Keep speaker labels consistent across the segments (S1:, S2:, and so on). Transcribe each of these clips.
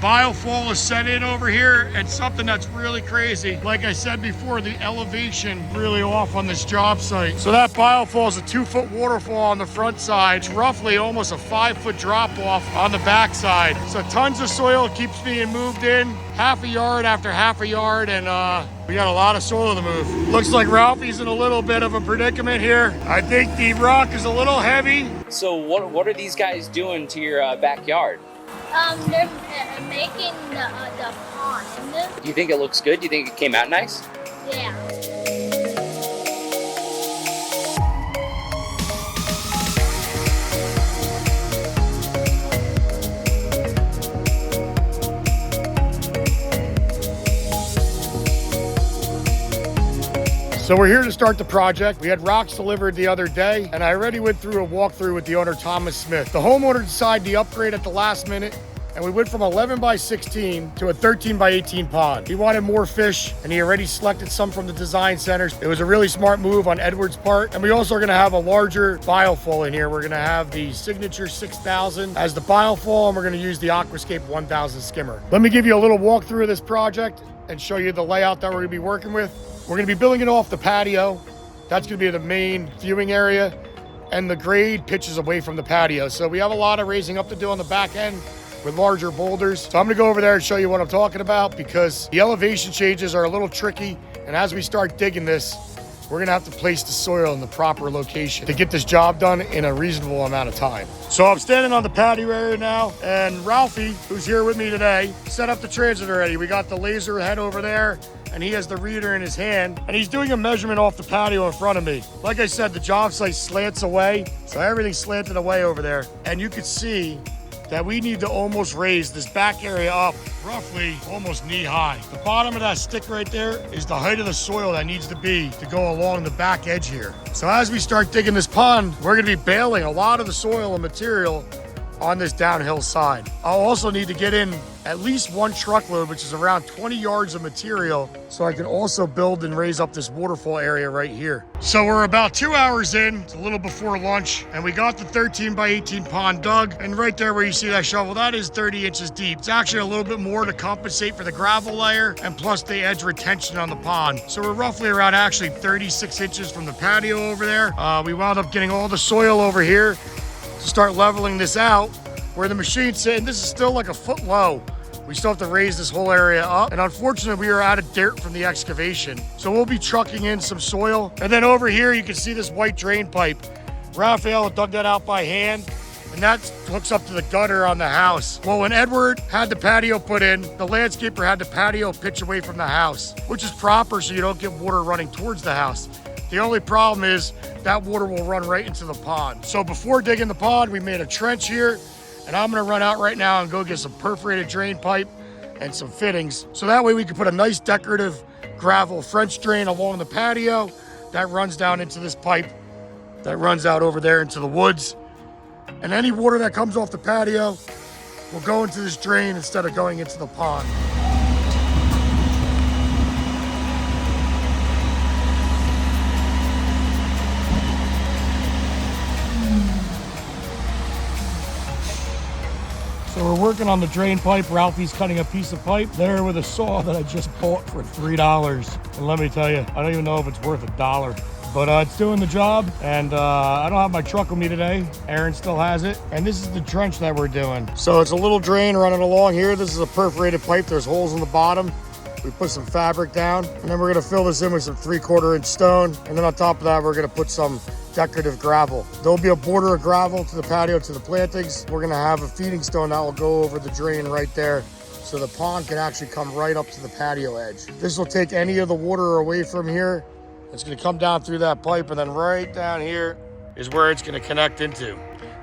S1: biofall is set in over here, and something that's really crazy. Like I said before, the elevation really off on this job site. So that biofall is a 2-foot waterfall on the front side. It's roughly almost a 5-foot drop off on the back side. So tons of soil keeps being moved in, half a yard after half a yard, and we got a lot of soil to move. Looks like Ralphie's in a little bit of a predicament here. I think the rock is a little heavy.
S2: So what are these guys doing to your backyard?
S3: They're making the pond.
S2: Do you think it looks good? Do you think it came out nice?
S3: Yeah.
S1: So we're here to start the project. We had rocks delivered the other day, and I already went through a walkthrough with the owner, Thomas Smith. The homeowner decided to upgrade at the last minute, and we went from 11 by 16 to a 13 by 18 pond. He wanted more fish, and he already selected some from the design centers. It was a really smart move on Edward's part, and we also are gonna have a larger biofall in here. We're gonna have the Signature 6000 as the biofall, and we're gonna use the Aquascape 1000 skimmer. Let me give you a little walkthrough of this project and show you the layout that we're gonna be working with. We're gonna be building it off the patio. That's gonna be the main viewing area, and the grade pitches away from the patio. So we have a lot of raising up to do on the back end with larger boulders. So I'm gonna go over there and show you what I'm talking about, because the elevation changes are a little tricky. And as we start digging this, we're gonna have to place the soil in the proper location to get this job done in a reasonable amount of time. So I'm standing on the patio area now, and Ralphie, who's here with me today, set up the transit already. We got the laser head over there, and he has the reader in his hand, and he's doing a measurement off the patio in front of me. Like I said, the job site slants away, so everything's slanted away over there. And you can see that we need to almost raise this back area up roughly almost knee high. The bottom of that stick right there is the height of the soil that needs to be to go along the back edge here. So as we start digging this pond, we're gonna be bailing a lot of the soil and material on this downhill side. I'll also need to get in at least one truckload, which is around 20 yards of material, so I can also build and raise up this waterfall area right here. So we're about 2 hours in, it's a little before lunch, and we got the 13 by 18 pond dug, and right there where you see that shovel, that is 30 inches deep. It's actually a little bit more to compensate for the gravel layer, and plus the edge retention on the pond. So we're roughly around actually 36 inches from the patio over there. We wound up getting all the soil over here to start leveling this out. Where the machine's sitting, this is still like a foot low. We still have to raise this whole area up. And unfortunately, we are out of dirt from the excavation. So we'll be trucking in some soil. And then over here, you can see this white drain pipe. Raphael dug that out by hand, and that hooks up to the gutter on the house. Well, when Edward had the patio put in, the landscaper had the patio pitch away from the house, which is proper so you don't get water running towards the house. The only problem is that water will run right into the pond. So before digging the pond, we made a trench here, and I'm gonna run out right now and go get some perforated drain pipe and some fittings. So that way we can put a nice decorative gravel French drain along the patio that runs down into this pipe that runs out over there into the woods. And any water that comes off the patio will go into this drain instead of going into the pond. So we're working on the drain pipe. Ralphie's cutting a piece of pipe there with a saw that I just bought for $3. And let me tell you, I don't even know if it's worth $1. But it's doing the job, and I don't have my truck with me today. Aaron still has it. And this is the trench that we're doing. So it's a little drain running along here. This is a perforated pipe. There's holes in the bottom. We put some fabric down, and then we're gonna fill this in with some 3/4 inch stone. And then on top of that, we're gonna put some decorative gravel. There'll be a border of gravel to the patio, to the plantings. We're gonna have a feeding stone that will go over the drain right there, so the pond can actually come right up to the patio edge. This will take any of the water away from here. It's gonna come down through that pipe, and then right down here is where it's gonna connect into.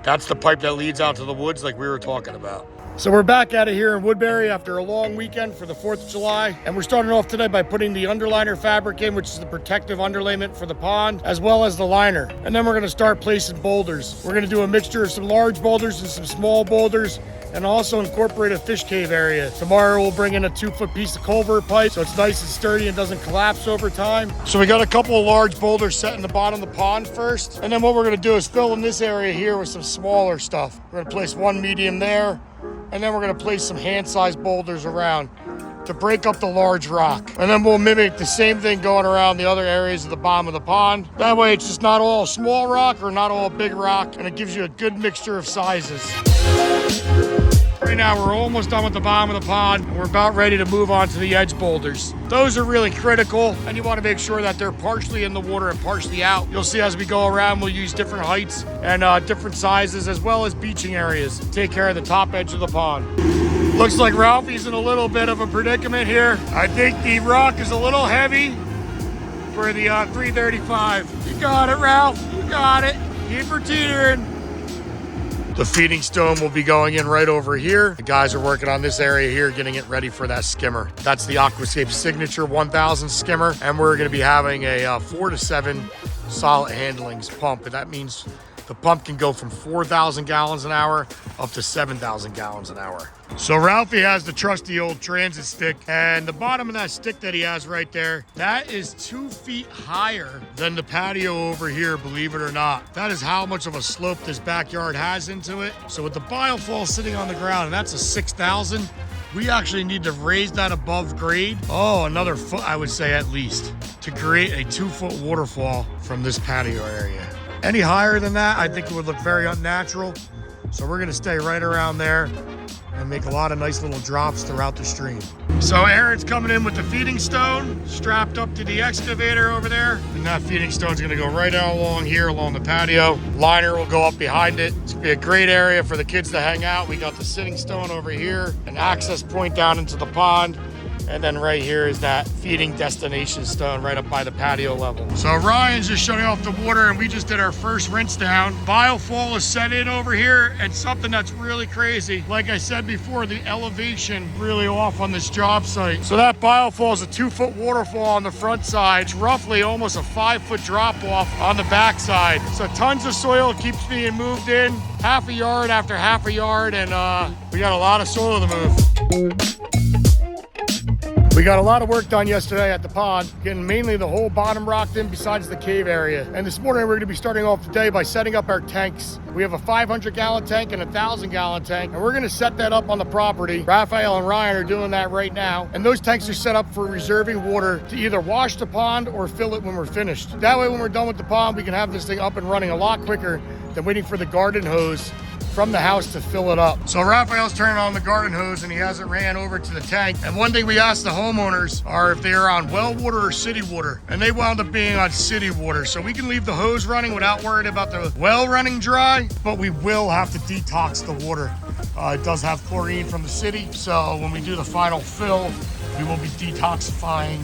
S1: That's the pipe that leads out to the woods like we were talking about. So we're back at it here in Woodbury after a long weekend for the 4th of July. And we're starting off today by putting the underliner fabric in, which is the protective underlayment for the pond, as well as the liner. And then we're gonna start placing boulders. We're gonna do a mixture of some large boulders and some small boulders, and also incorporate a fish cave area. Tomorrow we'll bring in a 2-foot piece of culvert pipe so it's nice and sturdy and doesn't collapse over time. So we got a couple of large boulders set in the bottom of the pond first. And then what we're gonna do is fill in this area here with some smaller stuff. We're gonna place one medium there, and then we're gonna place some hand-sized boulders around to break up the large rock. And then we'll mimic the same thing going around the other areas of the bottom of the pond. That way it's just not all small rock or not all big rock, and it gives you a good mixture of sizes. Right now we're almost done with the bottom of the pond, and we're about ready to move on to the edge boulders. Those are really critical, and you want to make sure that they're partially in the water and partially out. You'll see as we go around, we'll use different heights and different sizes, as well as beaching areas to take care of the top edge of the pond. Looks like Ralphie's in a little bit of a predicament here. I think the rock is a little heavy for the 335. You got it, Ralph. You got it. Keep her teetering. The feeding stone will be going in right over here. The guys are working on this area here, getting it ready for that skimmer. That's the Aquascape Signature 1000 skimmer, and we're gonna be having a 4 to 7 solid handlings pump, and that means the pump can go from 4,000 gallons an hour up to 7,000 gallons an hour. So Ralphie has the trusty old transit stick, and the bottom of that stick that he has right there, that is 2 feet higher than the patio over here, believe it or not. That is how much of a slope this backyard has into it. So with the biofall sitting on the ground, and that's a 6,000, we actually need to raise that above grade. Oh, another foot, I would say at least, to create a 2-foot waterfall from this patio area. Any higher than that, I think it would look very unnatural. So we're gonna stay right around there and make a lot of nice little drops throughout the stream. So Aaron's coming in with the feeding stone strapped up to the excavator over there. And that feeding stone's gonna go right out along here, along the patio. Liner will go up behind it. It's gonna be a great area for the kids to hang out. We got the sitting stone over here, an access point down into the pond. And then right here is that feeding destination stone right up by the patio level. So Ryan's just shutting off the water, and we just did our first rinse down. Biofall is set in over here, and something that's really crazy, like I said before, the elevation really off on this job site. So that biofall is a 2-foot waterfall on the front side. It's roughly almost a 5-foot drop off on the back side. So tons of soil keeps being moved in, half a yard after half a yard, and we got a lot of soil to move. We got a lot of work done yesterday at the pond, getting mainly the whole bottom rocked in besides the cave area. And this morning we're gonna be starting off the day by setting up our tanks. We have a 500-gallon tank and a 1,000-gallon tank, and we're gonna set that up on the property. Raphael and Ryan are doing that right now. And those tanks are set up for reserving water to either wash the pond or fill it when we're finished. That way when we're done with the pond, we can have this thing up and running a lot quicker than waiting for the garden hose from the house to fill it up. So Raphael's turning on the garden hose, and he has it ran over to the tank. And one thing we asked the homeowners are if they are on well water or city water, and they wound up being on city water. So we can leave the hose running without worrying about the well running dry, but we will have to detox the water. It does have chlorine from the city, so when we do the final fill, we will be detoxifying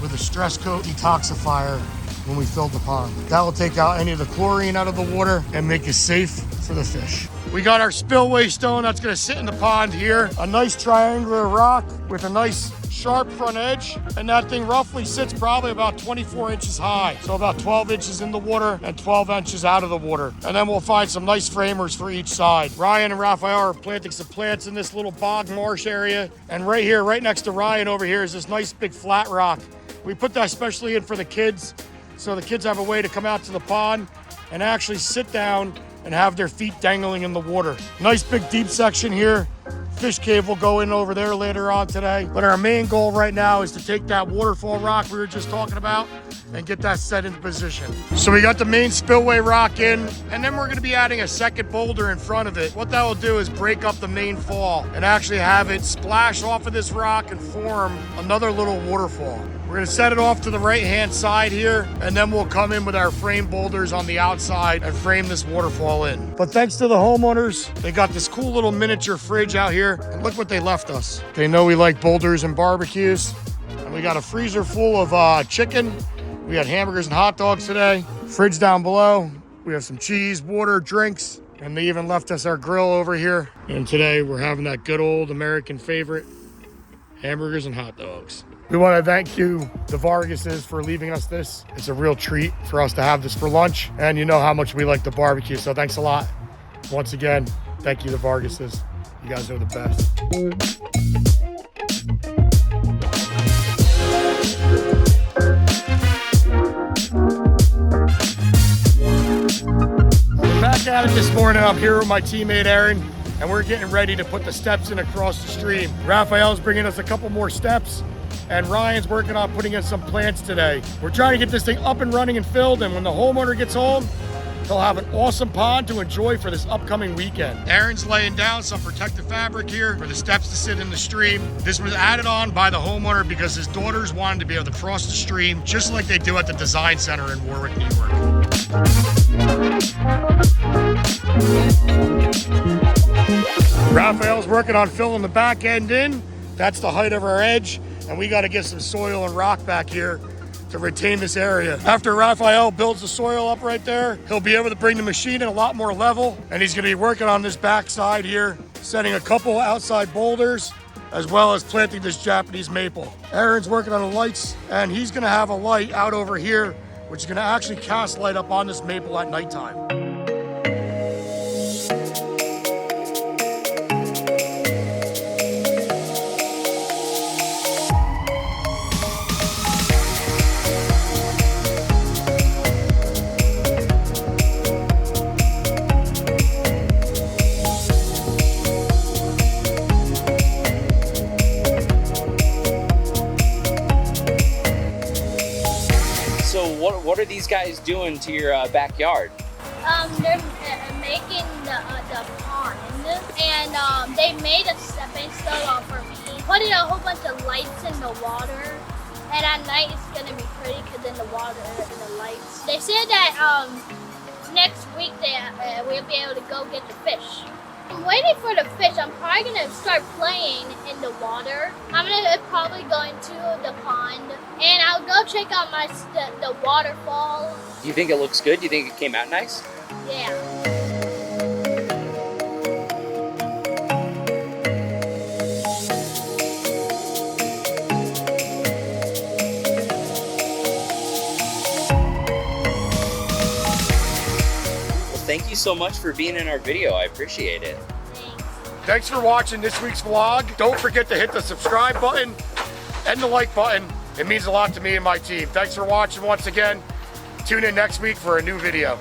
S1: with a stress coat detoxifier when we fill the pond. That will take out any of the chlorine out of the water and make it safe for the fish. We got our spillway stone that's gonna sit in the pond here. A nice triangular rock with a nice sharp front edge. And that thing roughly sits probably about 24 inches high. So about 12 inches in the water and 12 inches out of the water. And then we'll find some nice framers for each side. Ryan and Raphael are planting some plants in this little bog marsh area. And right here, right next to Ryan over here is this nice big flat rock. We put that especially in for the kids, so the kids have a way to come out to the pond and actually sit down and have their feet dangling in the water. Nice big deep section here. Fish cave will go in over there later on today. But our main goal right now is to take that waterfall rock we were just talking about and get that set into position. So we got the main spillway rock in, and then we're gonna be adding a second boulder in front of it. What that will do is break up the main fall and actually have it splash off of this rock and form another little waterfall. We're gonna set it off to the right-hand side here, and then we'll come in with our frame boulders on the outside and frame this waterfall in. But thanks to the homeowners, they got this cool little miniature fridge out here, and look what they left us. They know we like boulders and barbecues, and we got a freezer full of chicken. We had hamburgers and hot dogs today. Fridge down below, we have some cheese, water, drinks, and they even left us our grill over here. And today we're having that good old American favorite, hamburgers and hot dogs. We want to thank you, the Vargases, for leaving us this. It's a real treat for us to have this for lunch. And you know how much we like the barbecue, so thanks a lot. Once again, thank you, the Vargases. You guys are the best. We're back at it this morning. I'm here with my teammate, Aaron. and we're getting ready to put the steps in across the stream. Raphael's bringing us a couple more steps, and Ryan's working on putting in some plants today. We're trying to get this thing up and running and filled, and when the homeowner gets home, he'll have an awesome pond to enjoy for this upcoming weekend. Aaron's laying down some protective fabric here for the steps to sit in the stream. This was added on by the homeowner because his daughters wanted to be able to cross the stream just like they do at the Design Center in Warwick, New York. Raphael's working on filling the back end in. That's the height of our edge, and we got to get some soil and rock back here to retain this area. After Raphael builds the soil up right there, he'll be able to bring the machine in a lot more level, and he's gonna be working on this back side here, setting a couple outside boulders, as well as planting this Japanese maple. Aaron's working on the lights, and he's gonna have a light out over here, which is gonna actually cast light up on this maple at nighttime.
S2: So what are these guys doing to your backyard?
S3: They're making the pond, and they made a stepping stone for me. Putting a whole bunch of lights in the water, and at night it's gonna be pretty because in the water and the lights. They said that next week we'll be able to go get the fish. I'm waiting for the fish. I'm probably gonna start playing in the water. I'm gonna probably go into the pond, and I'll go check out the waterfall.
S2: Do you think it looks good? Do you think it came out nice?
S3: Yeah.
S2: Thank you so much for being in our video. I appreciate it.
S1: Thanks for watching this week's vlog. Don't forget to hit the subscribe button and the like button. It means a lot to me and my team. Thanks for watching once again. Tune in next week for a new video.